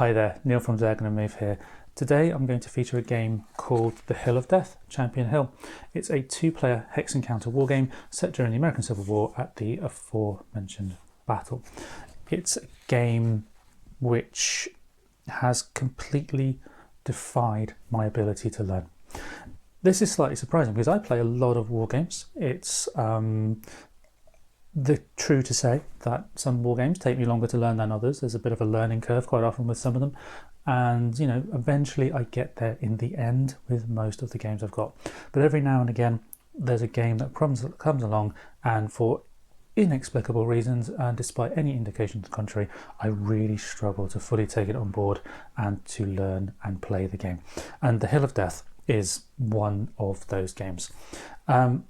Hi there, Neil from Diagonal Move here. Today I'm going to feature a game called The Hill of Death, Champion Hill. It's a two-player hex encounter wargame set during the American Civil War at the aforementioned battle. It's a game which has completely defied my ability to learn. This is slightly surprising because I play a lot of wargames. It's true to say that some war games take me longer to learn than others. There's a bit of a learning curve quite often with some of them, and eventually I get there in the end with most of the games I've got. But every now and again there's a game that comes along, and for inexplicable reasons and despite any indication to the contrary, I really struggle to fully take it on board and to learn and play the game. And The Hill of Death is one of those games, and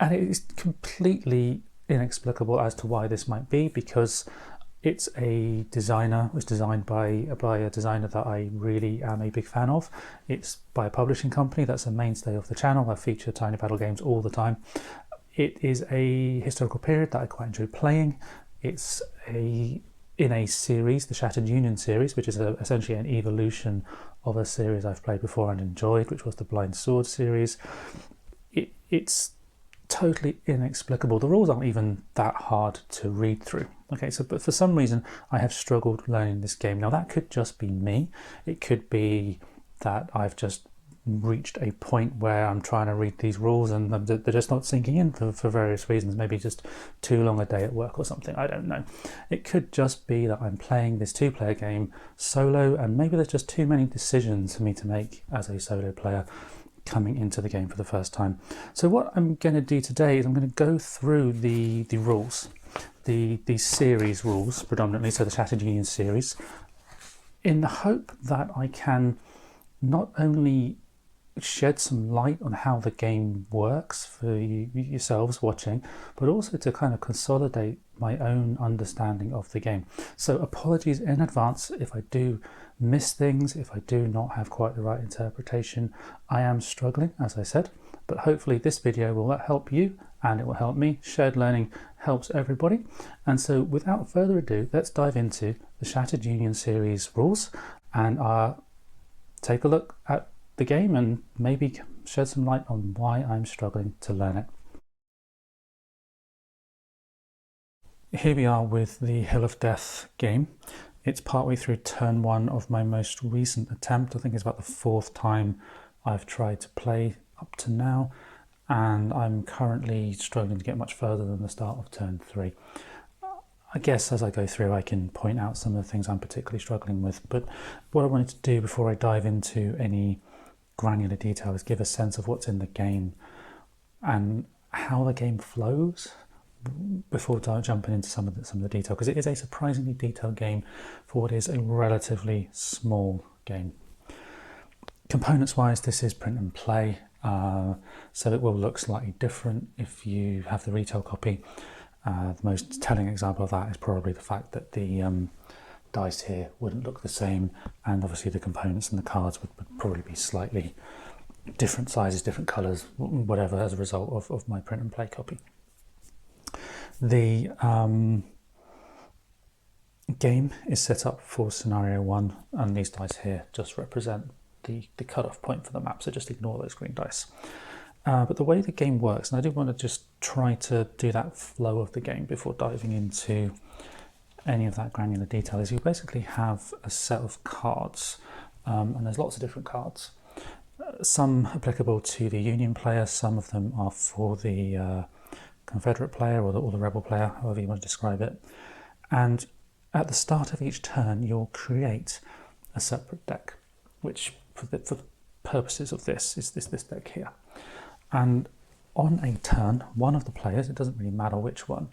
it is completely inexplicable as to why this might be, because it's was designed by a designer that I really am a big fan of. It's by a publishing company that's a mainstay of the channel. I feature Tiny Battle games all the time. It is a historical period that I quite enjoy playing. It's in a series, the Shattered Union series, which is essentially an evolution of a series I've played before and enjoyed, which was the Blind Sword series. It's totally inexplicable. The rules aren't even that hard to read through. Okay, but for some reason I have struggled learning this game. Now that could just be me. It could be that I've just reached a point where I'm trying to read these rules and they're just not sinking in for various reasons. Maybe just too long a day at work or something, I don't know. It could just be that I'm playing this two-player game solo, and maybe there's just too many decisions for me to make as a solo player coming into the game for the first time. So what I'm going to do today is I'm going to go through the rules, the series rules predominantly, so the Shattered Union series, in the hope that I can not only shed some light on how the game works for yourselves watching, but also to kind of consolidate my own understanding of the game. So apologies in advance if I do miss things, if I do not have quite the right interpretation. I am struggling, as I said, but hopefully this video will help you and it will help me. Shared learning helps everybody. And so without further ado, let's dive into the Shattered Union series rules and take a look at the game and maybe shed some light on why I'm struggling to learn it. Here we are with the Hill of Death game. It's partway through turn one of my most recent attempt. I think it's about the fourth time I've tried to play up to now, and I'm currently struggling to get much further than the start of turn three. I guess as I go through I can point out some of the things I'm particularly struggling with, but what I wanted to do before I dive into any granular detail is give a sense of what's in the game and how the game flows before jumping into some of the detail, because it is a surprisingly detailed game for what is a relatively small game. Components wise, this is print and play, so it will look slightly different if you have the retail copy. The most telling example of that is probably the fact that the dice here wouldn't look the same, and obviously the components and the cards would probably be slightly different sizes, different colours, whatever, as a result of my print and play copy. The game is set up for scenario one, and these dice here just represent the cutoff point for the map, so just ignore those green dice. But the way the game works, and I do want to just try to do that flow of the game before diving into any of that granular detail, is you basically have a set of cards, and there's lots of different cards. Some applicable to the Union player, some of them are for the Confederate player or the Rebel player, however you want to describe it. And at the start of each turn you'll create a separate deck, which for the purposes of this is this deck here. And on a turn, one of the players, it doesn't really matter which one,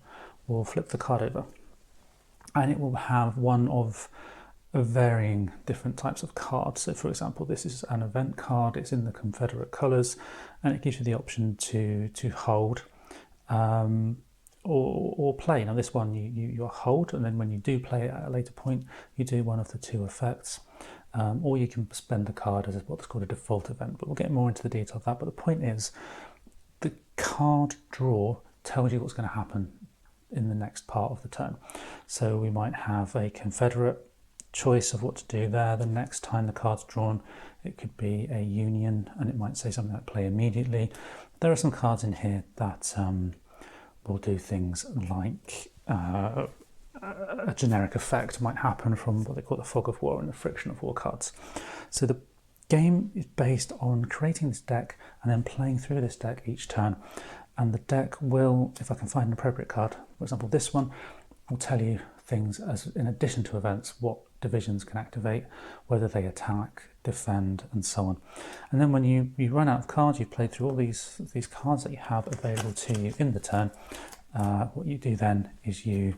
will flip the card over, and it will have one of varying different types of cards. So for example, this is an event card, it's in the Confederate colours, and it gives you the option to hold or play. Now this one you hold, and then when you do play it at a later point, you do one of the two effects. Or you can spend the card as what's called a default event, but we'll get more into the detail of that. But the point is, the card draw tells you what's going to happen in the next part of the turn. So we might have a Confederate choice of what to do there. The next time the card's drawn, it could be a union, and it might say something like play immediately. There are some cards in here that will do things like a generic effect might happen from what they call the fog of war and the friction of war cards. So the game is based on creating this deck and then playing through this deck each turn. And the deck will, if I can find an appropriate card, for example this one, will tell you things as in addition to events, what divisions can activate, whether they attack, defend, and so on. And then when you run out of cards, you've played through all these cards that you have available to you in the turn, what you do then is you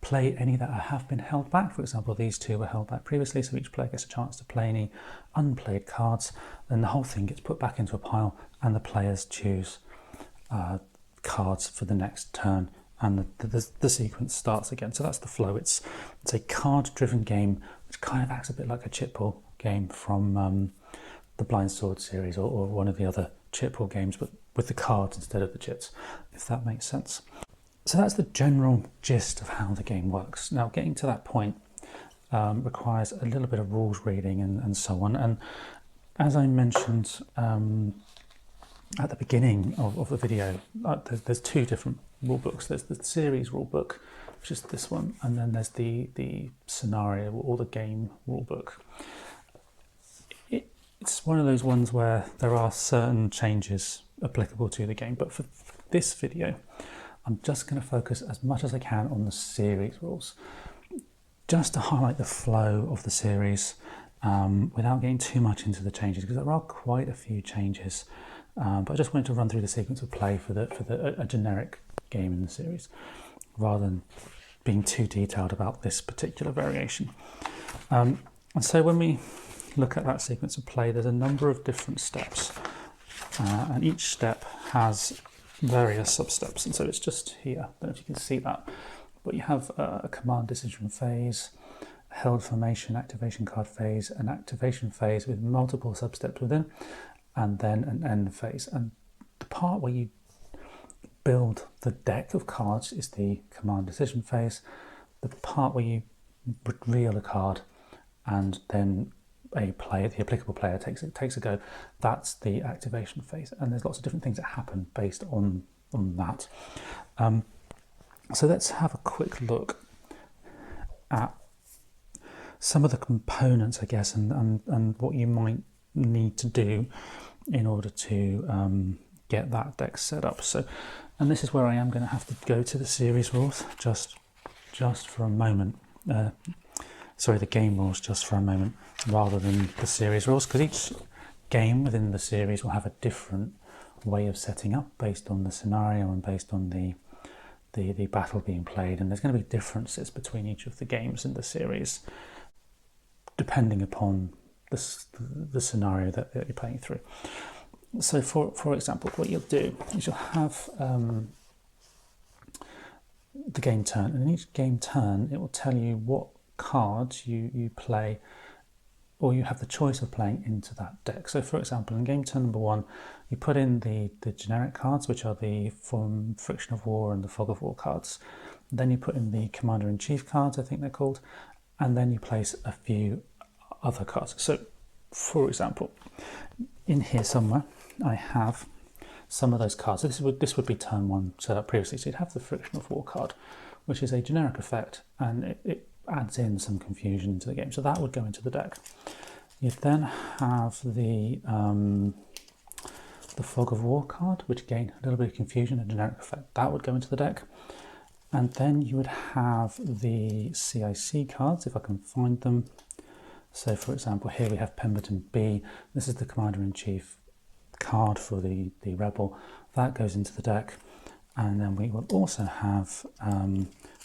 play any that have been held back. For example, these two were held back previously, so each player gets a chance to play any unplayed cards. Then the whole thing gets put back into a pile and the players choose cards for the next turn, and the sequence starts again. So that's the flow. It's a card-driven game, which kind of acts a bit like a chip pull game from the Blind Sword series or one of the other chip pull games, but with the cards instead of the chips, if that makes sense. So that's the general gist of how the game works. Now, getting to that point requires a little bit of rules reading and so on. And as I mentioned at the beginning of the video, there's two different rule books. There's the series rule book, which is this one, and then there's the scenario or the game rule book. It's one of those ones where there are certain changes applicable to the game, but for this video, I'm just going to focus as much as I can on the series rules, just to highlight the flow of the series without getting too much into the changes, because there are quite a few changes. But I just wanted to run through the sequence of play for a generic game in the series, rather than being too detailed about this particular variation. And so when we look at that sequence of play, there's a number of different steps, and each step has various sub-steps, and so it's just here. I don't know if you can see that, but you have a command decision phase, a held formation activation card phase, an activation phase with multiple sub-steps within, and then an end phase. And the part where you build the deck of cards is the command decision phase. The part where you reveal a card and then the applicable player takes a go, that's the activation phase. And there's lots of different things that happen based on that. So let's have a quick look at some of the components, I guess, and what you might need to do in order to get that deck set up. So, and this is where I am going to have to go to the series rules just for a moment. Sorry, the game rules just for a moment, rather than the series rules, because each game within the series will have a different way of setting up based on the scenario and based on the battle being played, and there's going to be differences between each of the games in the series depending upon the scenario that you're playing through. So for example, what you'll do is you'll have the game turn, and in each game turn it will tell you what cards you play, or you have the choice of playing into that deck. So for example, in game turn number 1, you put in the generic cards, which are the friction of war and the fog of war cards. Then you put in the commander-in-chief cards, I think they're called, and then you place a few other cards. So for example, in here somewhere I have some of those cards. So this would be turn 1 set up previously. So you'd have the friction of war card, which is a generic effect, and it adds in some confusion into the game, so that would go into the deck. You'd then have the fog of war card, which again, a little bit of confusion, a generic effect, that would go into the deck. And then you would have the CIC cards, if I can find them. So for example, here we have Pemberton B. This is the Commander-in-Chief card for the rebel. That goes into the deck. And then we will also have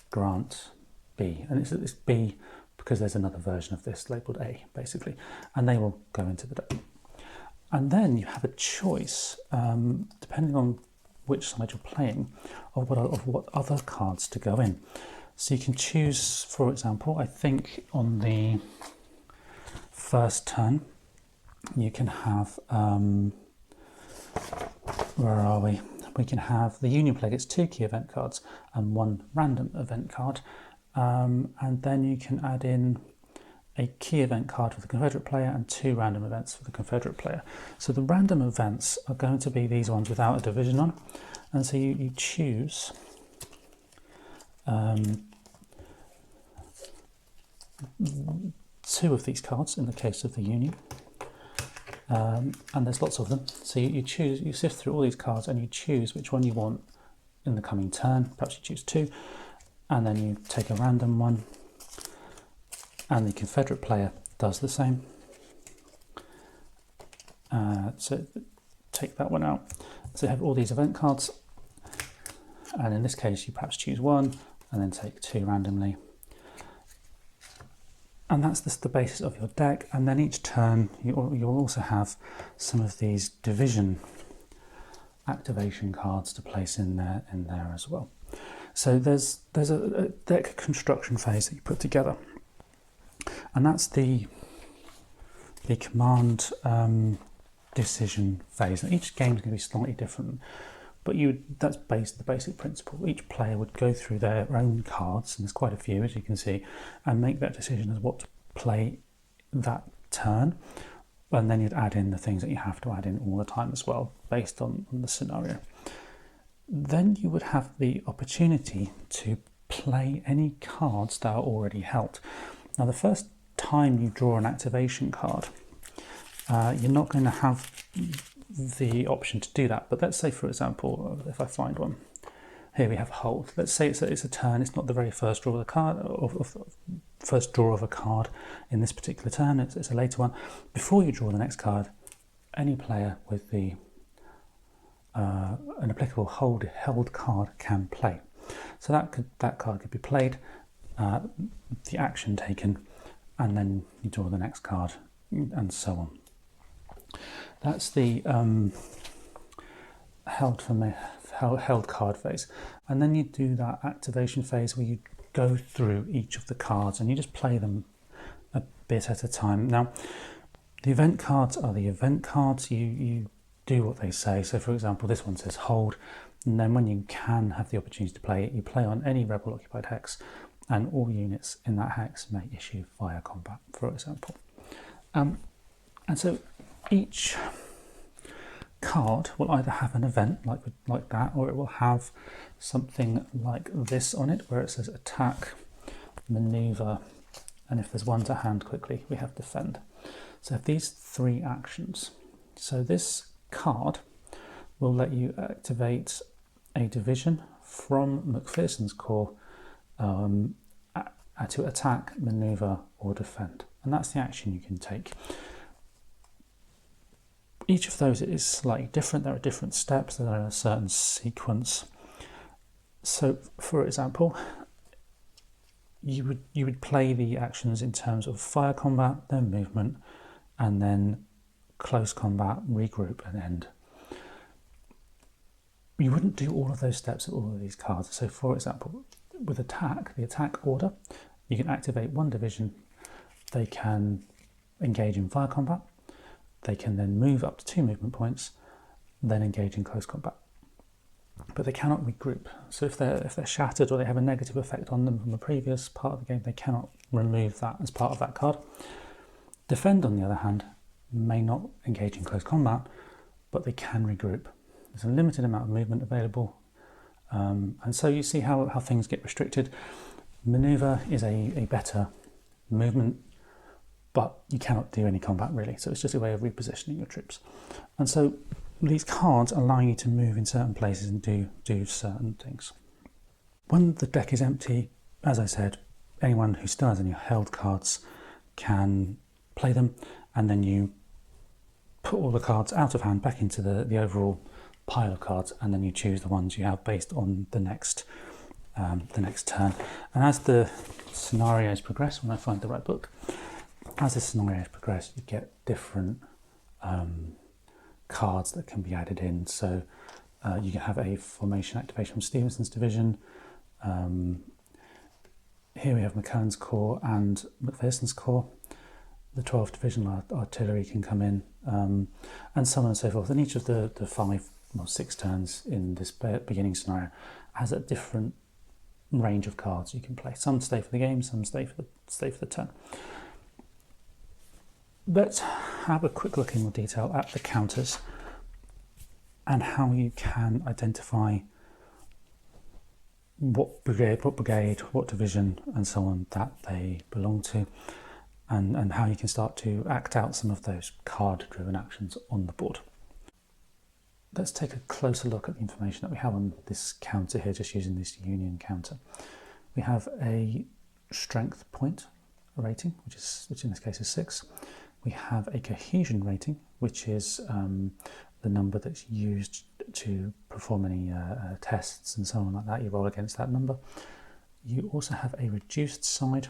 Grant B, and it's B because there's another version of this labelled A, basically, and they will go into the deck. And then you have a choice, depending on which side you're playing, of what other cards to go in. So you can choose, for example, I think on the first turn, you can have, where are we? We can have the Union player gets 2 key event cards and 1 random event card. and then you can add in a key event card for the Confederate player and 2 random events for the Confederate player. So the random events are going to be these ones without a division on, and so you choose two of these cards in the case of the Union, and there's lots of them. So you choose, you sift through all these cards and you choose which one you want in the coming turn. Perhaps you choose 2, and then you take a random one, and the Confederate player does the same. So take that one out. So you have all these event cards, and in this case you perhaps choose 1 and then take 2 randomly. And that's the basis of your deck, and then each turn you'll also have some of these division activation cards to place in there as well. So there's a deck construction phase that you put together, and that's the command decision phase. And each game is going to be slightly different, but that's the basic principle. Each player would go through their own cards, and there's quite a few as you can see, and make that decision as what to play that turn, and then you'd add in the things that you have to add in all the time as well, based on the scenario. Then you would have the opportunity to play any cards that are already held. Now the first time you draw an activation card, you're not going to have the option to do that, but let's say for example, if I find one, here we have hold. Let's say it's a turn, it's not the very first draw of the card, first draw of a card in this particular turn, it's a later one. Before you draw the next card, any player with an applicable held card can play. So that card could be played, the action taken, and then you draw the next card, and so on. That's the held card phase, and then you do that activation phase where you go through each of the cards and you just play them a bit at a time. Now the event cards are the event cards. You do what they say. So for example, this one says hold, and then when you can have the opportunity to play it, you play on any rebel occupied hex, and all units in that hex may issue fire combat, for example. And so each card will either have an event like that, or it will have something like this on it, where it says attack, maneuver, and if there's one to hand quickly, we have defend. So these 3 actions. So this card will let you activate a division from McPherson's Corps to attack, maneuver, or defend, and that's the action you can take. Each of those is slightly different. There are different steps that are in a certain sequence. So, for example, you would play the actions in terms of fire combat, then movement, and then close combat, regroup, and end. You wouldn't do all of those steps at all of these cards. So, for example, with attack, the attack order, you can activate 1 division. They can engage in fire combat. They can then move up to 2 movement points, then engage in close combat. But they cannot regroup. So if they're shattered or they have a negative effect on them from a previous part of the game, they cannot remove that as part of that card. Defend, on the other hand, may not engage in close combat, but they can regroup. There's a limited amount of movement available, and so you see how things get restricted. Maneuver is a better movement, but you cannot do any combat really, so it's just a way of repositioning your troops. And so these cards allow you to move in certain places and do certain things. When the deck is empty, as I said, anyone who still has any held cards can play them, and then you put all the cards out of hand back into the overall pile of cards, and then you choose the ones you have based on the next turn. And as the scenarios progress, when I find the right book, as the scenarios progress, you get different cards that can be added in. So you can have a formation activation from Stevenson's division. Here we have McClellan's Corps and McPherson's Corps. The 12th Division artillery can come in, and so on and so forth. And each of the 6 turns in this beginning scenario has a different range of cards you can play. Some stay for the game, some stay for the turn. Let's have a quick look in more detail at the counters and how you can identify what brigade, what division, and so on that they belong to, and how you can start to act out some of those card-driven actions on the board. Let's take a closer look at the information that we have on this counter here, just using this union counter. We have a strength point rating, which in this case is 6. We have a cohesion rating, which is the number that's used to perform any tests and so on like that. You roll against that number. You also have a reduced side,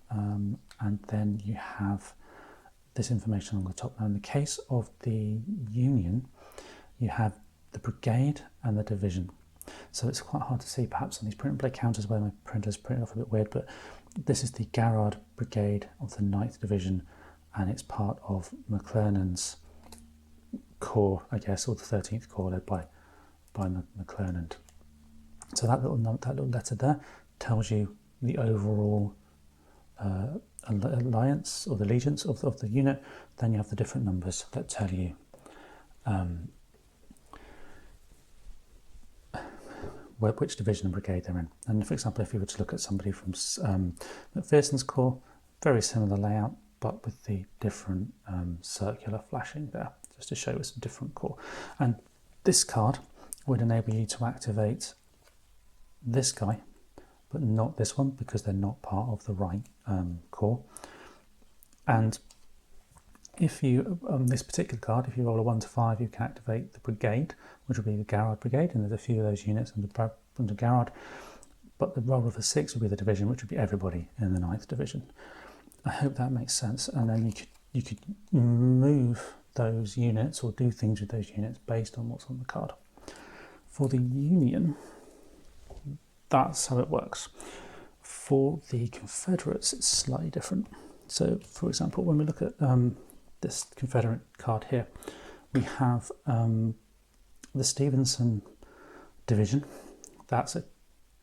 and then you have this information on the top. Now, in the case of the union, you have the brigade and the division. So it's quite hard to see perhaps on these print and play counters where my printer's printed off a bit weird, but this is the Garrard Brigade of the 9th Division, and it's part of McClernand's corps, I guess, or the 13th Corps led by McClernand. So that little letter there tells you the overall alliance or the allegiance of the unit. Then you have the different numbers that tell you which division and brigade they're in. And for example, if you were to look at somebody from McPherson's corps, very similar layout, but with the different circular flashing there, just to show it's a different corps. And this card would enable you to activate this guy, but not this one, because they're not part of the right corps. And if you, on this particular card, if you roll a 1 to 5, you can activate the brigade, which will be the Garrard Brigade, and there's a few of those units under Garrard. But the roll of a 6 would be the division, which would be everybody in the 9th Division. I hope that makes sense. And then you could move those units or do things with those units based on what's on the card. For the Union, that's how it works. For the Confederates, it's slightly different. So, for example, when we look at this Confederate card here, we have the Stevenson Division. That's a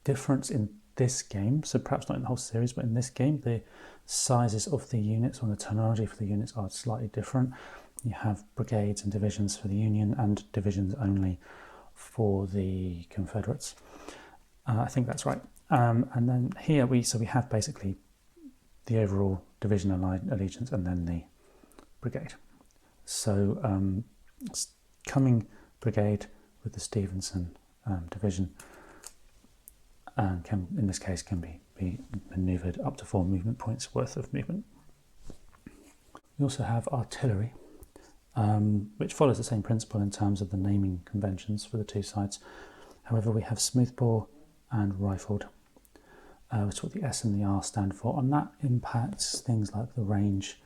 difference in this game, so perhaps not in the whole series, but in this game, the sizes of the units or the terminology for the units are slightly different. You have brigades and divisions for the Union and divisions only for the Confederates. I think that's right. And then here we have basically the overall division allegiance and then the brigade. So coming brigade with the Stevenson division can, in this case, can be manoeuvred up to 4 movement points worth of movement. We also have artillery, which follows the same principle in terms of the naming conventions for the two sides. However, we have smoothbore and rifled, which is what the S and the R stand for, and that impacts things like the range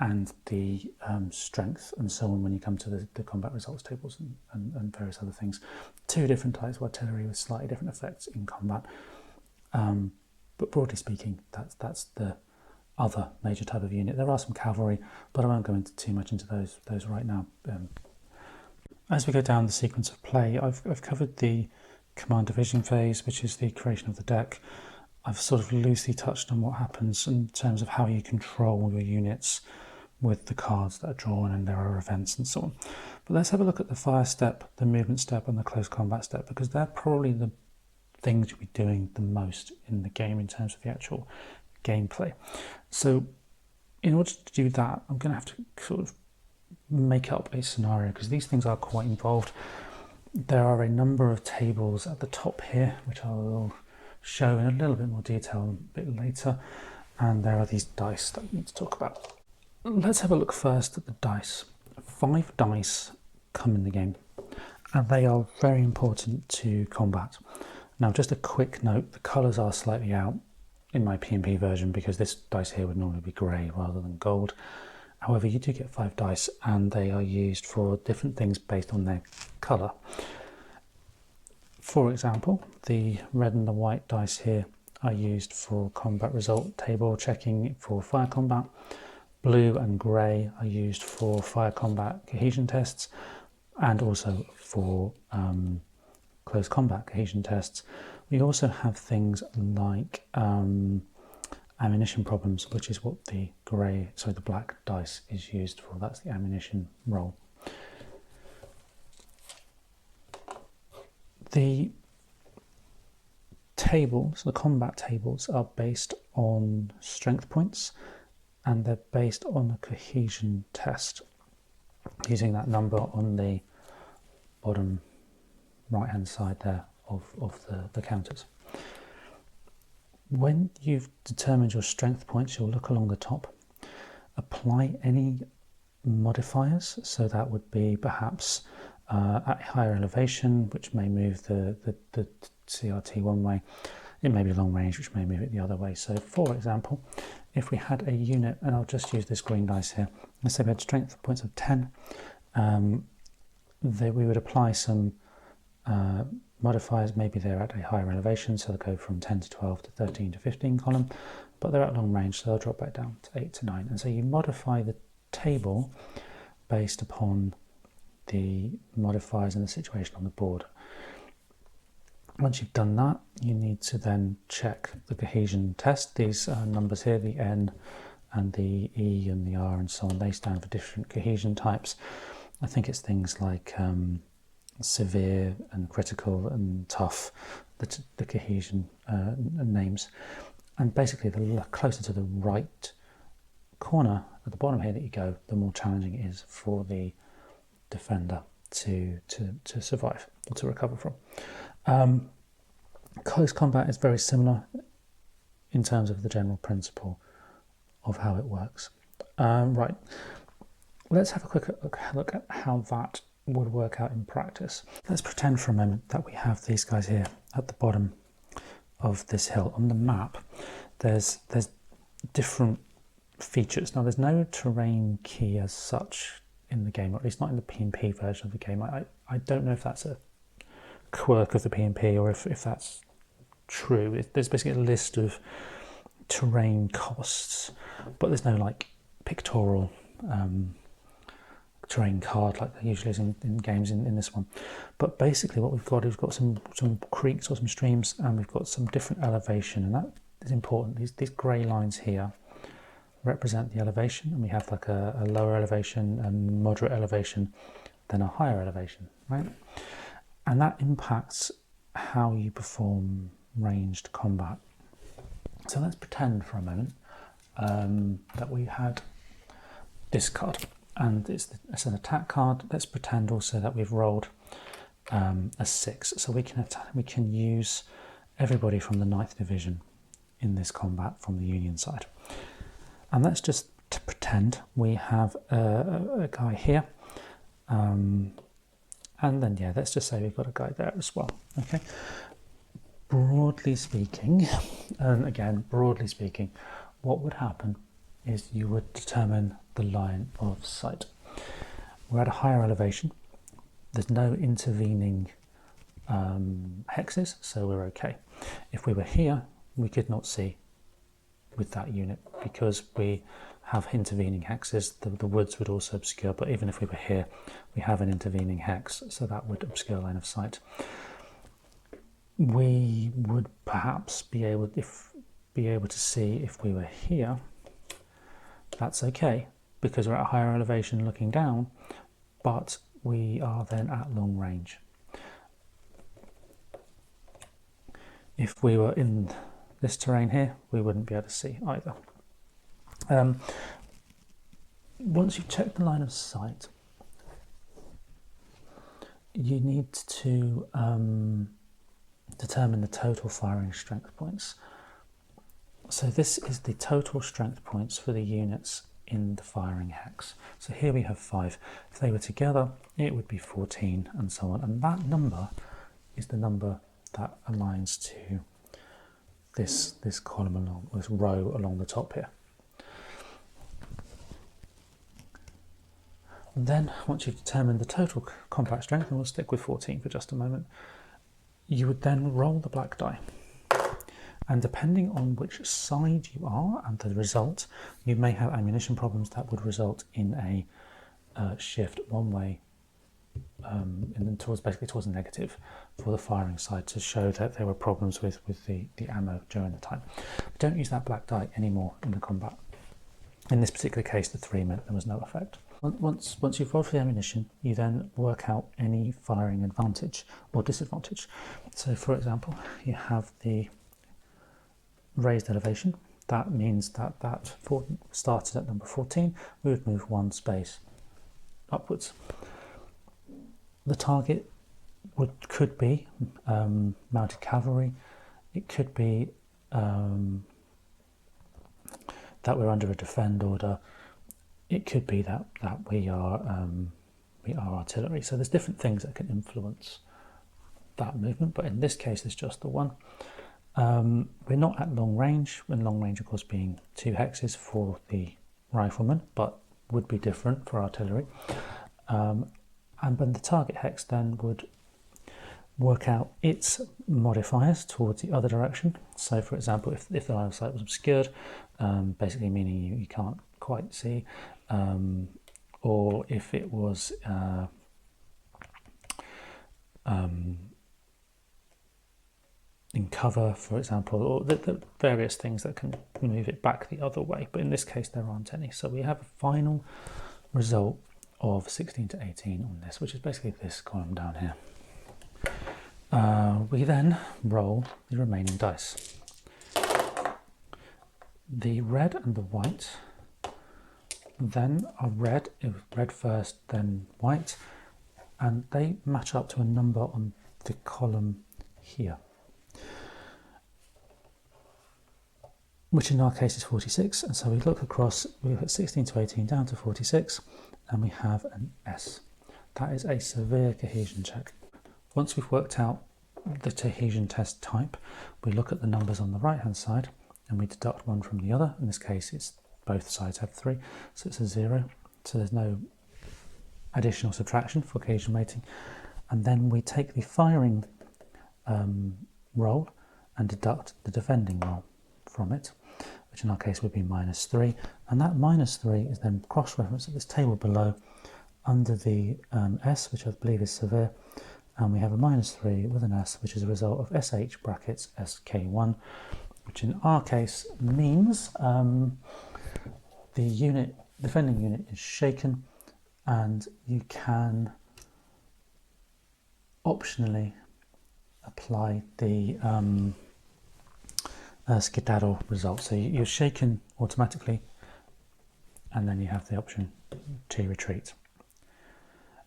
and the strength and so on when you come to the combat results tables and various other things. 2 different types of artillery with slightly different effects in combat. But broadly speaking, that's the other major type of unit. There are some cavalry, but I won't go into too much into those right now. As we go down the sequence of play, I've covered the command division phase, which is the creation of the deck. I've sort of loosely touched on what happens in terms of how you control your units with the cards that are drawn, and there are events and so on. But let's have a look at the fire step, the movement step, and the close combat step, because they're probably the things you'll be doing the most in the game in terms of the actual gameplay. So in order to do that, I'm going to have to sort of make up a scenario, because these things are quite involved. There are a number of tables at the top here, which I will show in a little bit more detail a bit later, and there are these dice that we need to talk about. Let's have a look first at the dice. 5 dice come in the game, and they are very important to combat. Now, just a quick note, the colours are slightly out in my P&P version because this dice here would normally be grey rather than gold. However, you do get 5 dice, and they are used for different things based on their colour. For example, the red and the white dice here are used for combat result table checking for fire combat. Blue and grey are used for fire combat cohesion tests, and also for close combat cohesion tests, We also have things like ammunition problems, which is what the black dice is used for. That's the ammunition roll. The tables, the combat tables, are based on strength points, and they're based on a cohesion test, using that number on the bottom right hand side there of the counters. When you've determined your strength points, you'll look along the top, apply any modifiers. So that would be perhaps at higher elevation, which may move the CRT one way. It may be long range, which may move it the other way. So for example, if we had a unit, and I'll just use this green dice here, let's say we had strength points of 10, we would apply some modifiers. Maybe they're at a higher elevation, so they'll go from 10 to 12 to 13 to 15 column, but they're at long range, so they'll drop back down to 8 to 9. And so you modify the table based upon the modifiers and the situation on the board. Once you've done that, you need to then check the cohesion test. These numbers here, the N and the E and the R and so on, they stand for different cohesion types. I think it's things like severe and critical and tough, the cohesion names. And basically, the closer to the right corner at the bottom here that you go, the more challenging it is for the defender to survive or to recover from. Close combat is very similar in terms of the general principle of how it works. Right, let's have a quick look at how that would work out in practice. Let's pretend for a moment that we have these guys here at the bottom of this hill. On the map, there's different features. Now, there's no terrain key as such in the game, or at least not in the P&P version of the game. I don't know if that's a quirk of the P&P or if that's true. There's basically a list of terrain costs, but there's no like pictorial terrain card like there usually is in games in this one. But basically what we've got is some creeks or some streams, and we've got some different elevation, and that is important. These grey lines here represent the elevation, and we have like a lower elevation, a moderate elevation, then a higher elevation, right? And that impacts how you perform ranged combat. So let's pretend for a moment that we had this card, and it's an attack card. Let's pretend also that we've rolled a 6, so we can use everybody from the 9th Division in this combat from the Union side. And let's just pretend we have a guy here, and then let's just say we've got a guy there as well. Okay. Broadly speaking, and again, broadly speaking, what would happen is you would determine the line of sight. We're at a higher elevation. There's no intervening hexes, so we're okay. If we were here, we could not see with that unit because we have intervening hexes. The woods would also obscure, but even if we were here, we have an intervening hex, so that would obscure line of sight. We would perhaps be able to see if we were here. That's okay because we're at a higher elevation looking down, but we are then at long range. If we were in this terrain here, we wouldn't be able to see either. Once you've checked the line of sight, you need to determine the total firing strength points. So this is the total strength points for the units in the firing hex. So here we have 5. If they were together, it would be 14 and so on. And that number is the number that aligns to this column along, this row along the top here. And then once you've determined the total combat strength, and we'll stick with 14 for just a moment, you would then roll the black die. And depending on which side you are and the result, you may have ammunition problems that would result in a shift one way basically towards a negative for the firing side to show that there were problems with the ammo during the time. We don't use that black die anymore in the combat. In this particular case, the 3 meant there was no effect. Once you've rolled for the ammunition, you then work out any firing advantage or disadvantage. So for example, you have the raised elevation. That means that started at number 14, we would move 1 space upwards. The target could be mounted cavalry. It could be that we're under a defend order. It could be that we are artillery. So there's different things that can influence that movement, but in this case there's just the one. We're not at long range, and long range of course being 2 hexes for the rifleman, but would be different for artillery. And then the target hex then would work out its modifiers towards the other direction. So for example, if the line of sight was obscured, basically meaning you can't quite see, or if it was in cover, for example, or the various things that can move it back the other way, but in this case there aren't any. So we have a final result of 16 to 18 on this, which is basically this column down here. We then roll the remaining dice. The red and the white then are red. It was red first, then white, and they match up to a number on the column here, which in our case is 46. And so we look across, we look at 16 to 18 down to 46, and we have an S. That is a severe cohesion check. Once we've worked out the cohesion test type, we look at the numbers on the right hand side and we deduct one from the other. In this case, it's both sides have 3, so it's a 0. So there's no additional subtraction for cohesion rating. And then we take the firing roll and deduct the defending roll from it, which in our case would be -3. And that -3 is then cross-referenced at this table below under the S, which I believe is severe. And we have a -3 with an S, which is a result of SH brackets SK1, which in our case means the defending unit is shaken, and you can optionally apply the skedaddle result. So you're shaken automatically, and then you have the option to retreat.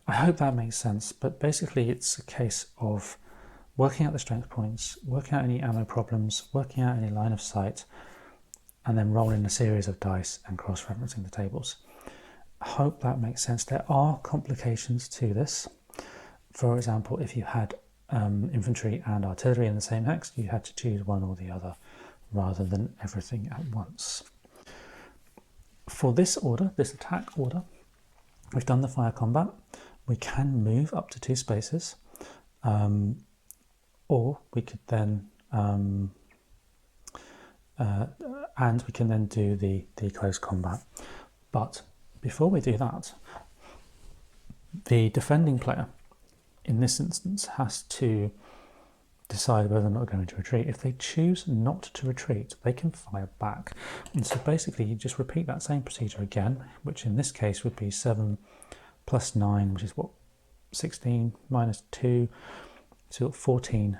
I hope that makes sense, but basically it's a case of working out the strength points, working out any ammo problems, working out any line of sight, and then rolling a series of dice and cross-referencing the tables. I hope that makes sense. There are complications to this. For example, if you had infantry and artillery in the same hex, you had to choose one or the other rather than everything at once. For this order, this attack order, we've done the fire combat. We can move up to 2 spaces, or we could then and we can then do the close combat. But before we do that, the defending player in this instance has to decide whether or not they're going to retreat. If they choose not to retreat, they can fire back. And so basically you just repeat that same procedure again, which in this case would be 7 plus 9, which is what, 16 minus 2, so 14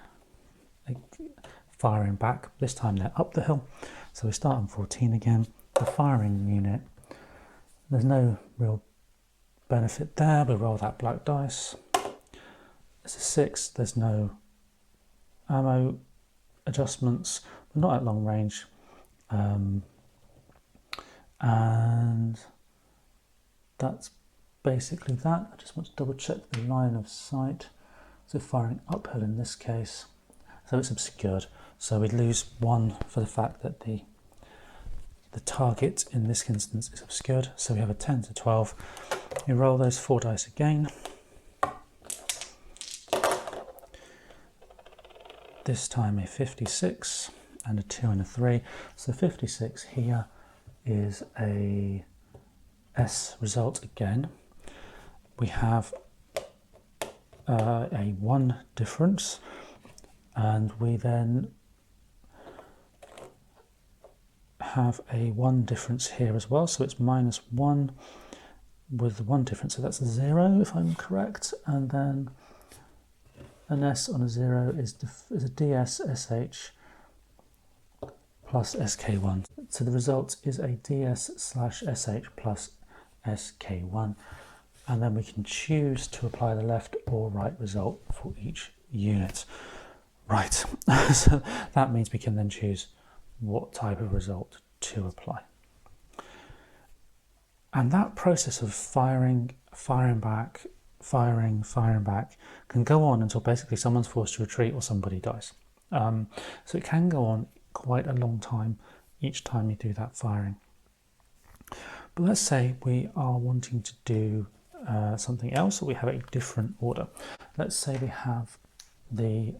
firing back. This time they're up the hill, so we start on 14 again. The firing unit, there's no real benefit there. We roll that black dice. It's a 6. There's no ammo adjustments. We're not at long range, and that's basically that. I just want to double check the line of sight. So firing uphill in this case, so it's obscured. So we'd lose 1 for the fact that the target in this instance is obscured. So we have a 10 to 12. You roll those 4 dice again. This time a 56 and a 2 and a 3. So 56 here is a S result again. We have a 1 difference, and we then have a 1 difference here as well, so it's -1 with the 1 difference, so that's a 0 if I'm correct, and then an S on a 0 is a ds/sh plus sk1. So the result is a ds/sh plus sk1, and then we can choose to apply the left or right result for each unit. Right, so that means we can then choose what type of result to apply. And that process of firing back, firing back can go on until basically someone's forced to retreat or somebody dies. So it can go on quite a long time each time you do that firing. But let's say we are wanting to do something else, or we have a different order. Let's say we have the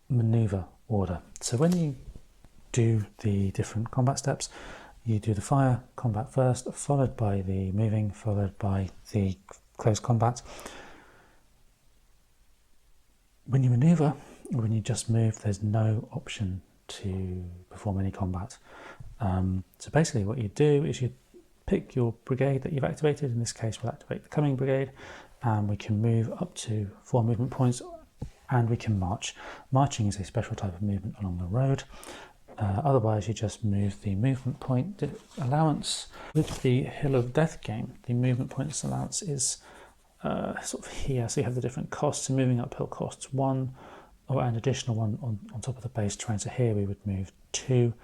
maneuver order. So when you do the different combat steps, you do the fire combat first, followed by the moving, followed by the close combat. When you maneuver, or when you just move, there's no option to perform any combat. So basically what you do is you pick your brigade that you've activated. In this case, we'll activate the coming brigade, and we can move up to 4 movement points, and we can march. Marching is a special type of movement along the road. Otherwise, you just move the movement point allowance. With the Hill of Death game, the movement points allowance is sort of here. So you have the different costs. So moving uphill costs 1, or an additional 1 on top of the base terrain. So here we would move 2,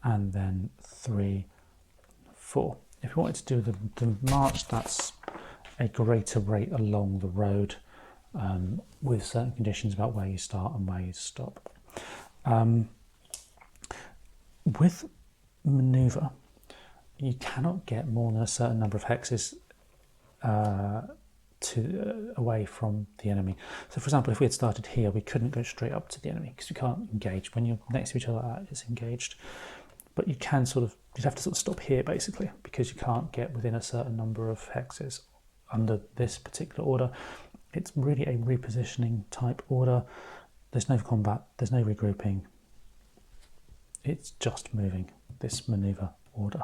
and then 3, 4. If you wanted to do the march, that's a greater rate along the road with certain conditions about where you start and where you stop. With maneuver, you cannot get more than a certain number of hexes away from the enemy. So for example, if we had started here, we couldn't go straight up to the enemy because we can't engage. When you're next to each other like that, it's engaged. But you can you'd have to sort of stop here basically, because you can't get within a certain number of hexes under this particular order. It's really a repositioning type order. There's no combat, there's no regrouping. It's just moving, this maneuver order.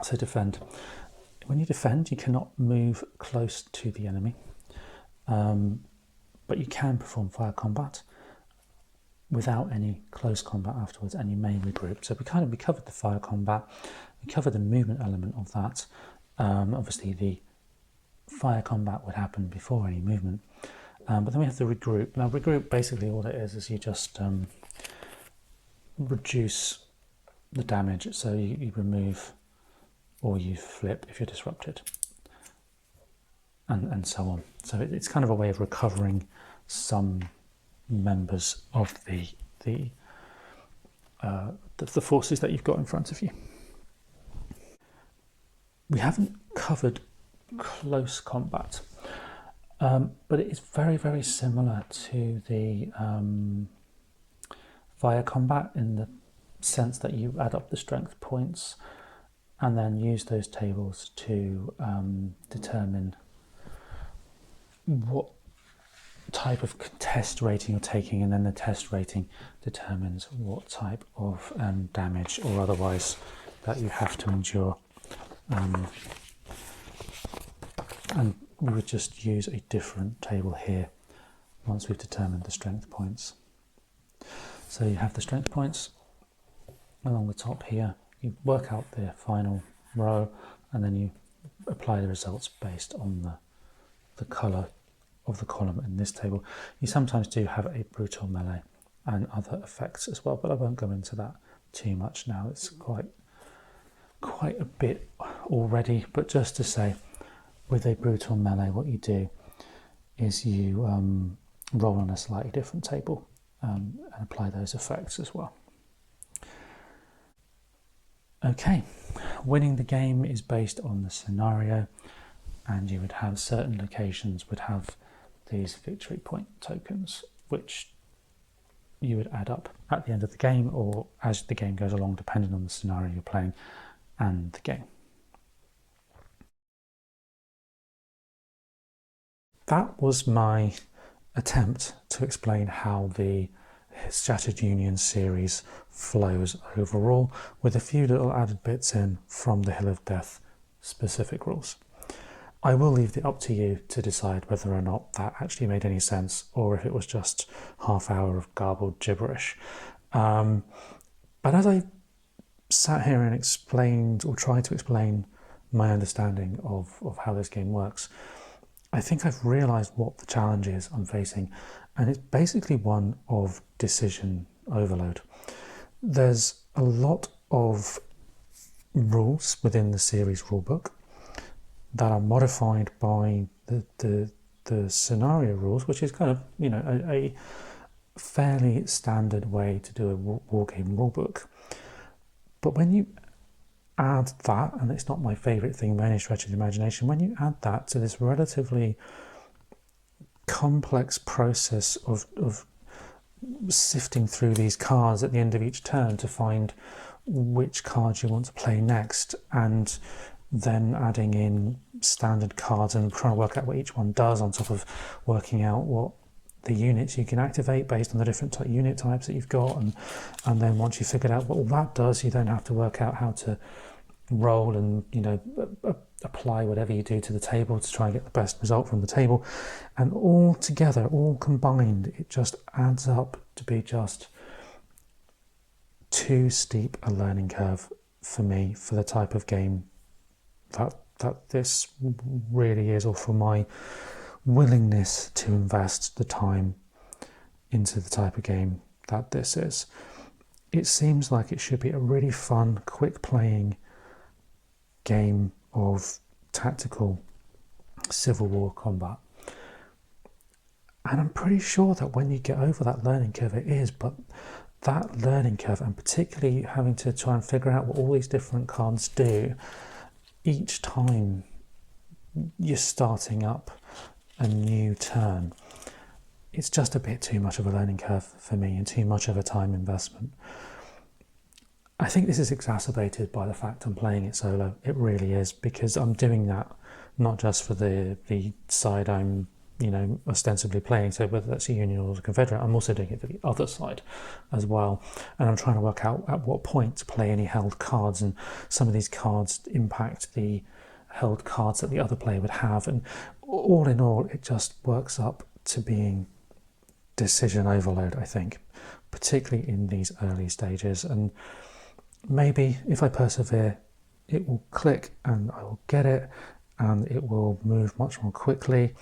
So defend. When you defend, you cannot move close to the enemy, but you can perform fire combat without any close combat afterwards, and you may regroup. So we covered the fire combat, we covered the movement element of that. Obviously the fire combat would happen before any movement, but then we have the regroup. Now regroup, basically all it is you just reduce the damage, so you remove or you flip if you're disrupted, and so on. So it's kind of a way of recovering some members of the forces that you've got in front of you. We haven't covered close combat, but it is very, very similar to the fire combat in the sense that you add up the strength points and then use those tables to determine what type of test rating you're taking, and then the test rating determines what type of damage or otherwise that you have to endure. And we would just use a different table here once we've determined the strength points. So you have the strength points along the top here. You work out the final row, and then you apply the results based on the colour of the column in this table. You sometimes do have a brutal melee and other effects as well, but I won't go into that too much now. It's quite a bit already, but just to say, with a brutal melee, what you do is you roll on a slightly different table and apply those effects as well. Okay, winning the game is based on the scenario, and you would have certain locations would have these victory point tokens, which you would add up at the end of the game or as the game goes along, depending on the scenario you're playing and the game. that was my attempt to explain how the Shattered Union series flows overall, with a few little added bits in from the Hill of Death specific rules. I will leave it up to you to decide whether or not that actually made any sense, or if it was just half hour of garbled gibberish. But as I sat here and explained, or tried to explain, my understanding of how this game works, I think I've realised what the challenge is I'm facing, and it's basically one of decision overload. There's a lot of rules within the series rulebook that are modified by the scenario rules, which is kind of, you know, a fairly standard way to do a wargame rulebook. But when you add that, and it's not my favourite thing by any stretch of the imagination, when you add that to this relatively complex process of sifting through these cards at the end of each turn to find which cards you want to play next, and then adding in standard cards and trying to work out what each one does, on top of working out what the units you can activate based on the different unit types that you've got, and then once you've figured out what all that does, you then have to work out how to roll and, you know, apply whatever you do to the table to try and get the best result from the table. And all together, all combined, it just adds up to be just too steep a learning curve for me, for the type of game that this really is, or for my willingness to invest the time into the type of game that this is. It seems like it should be a really fun, quick playing game of tactical Civil War combat. And I'm pretty sure that when you get over that learning curve, it is, but that learning curve, and particularly having to try and figure out what all these different cards do each time you're starting up a new turn, it's just a bit too much of a learning curve for me, and too much of a time investment. I think this is exacerbated by the fact I'm playing it solo. It really is, because I'm doing that not just for the side I'm, you know, ostensibly playing, so whether that's a Union or a Confederate, I'm also doing it for the other side as well. And I'm trying to work out at what point to play any held cards, and some of these cards impact the held cards that the other player would have. And all in all, it just works up to being decision overload, I think, particularly in these early stages. And maybe if I persevere, it will click and I will get it, and it will move much more quickly.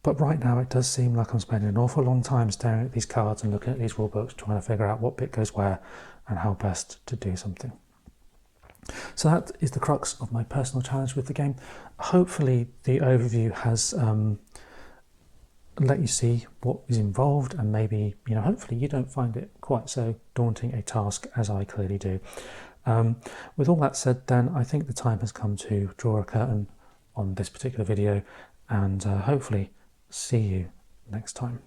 But right now it does seem like I'm spending an awful long time staring at these cards and looking at these rulebooks, trying to figure out what bit goes where and how best to do something. So that is the crux of my personal challenge with the game. Hopefully the overview has let you see what is involved, and maybe, you know, hopefully you don't find it quite so daunting a task as I clearly do. With all that said, then, I think the time has come to draw a curtain on this particular video, and hopefully see you next time.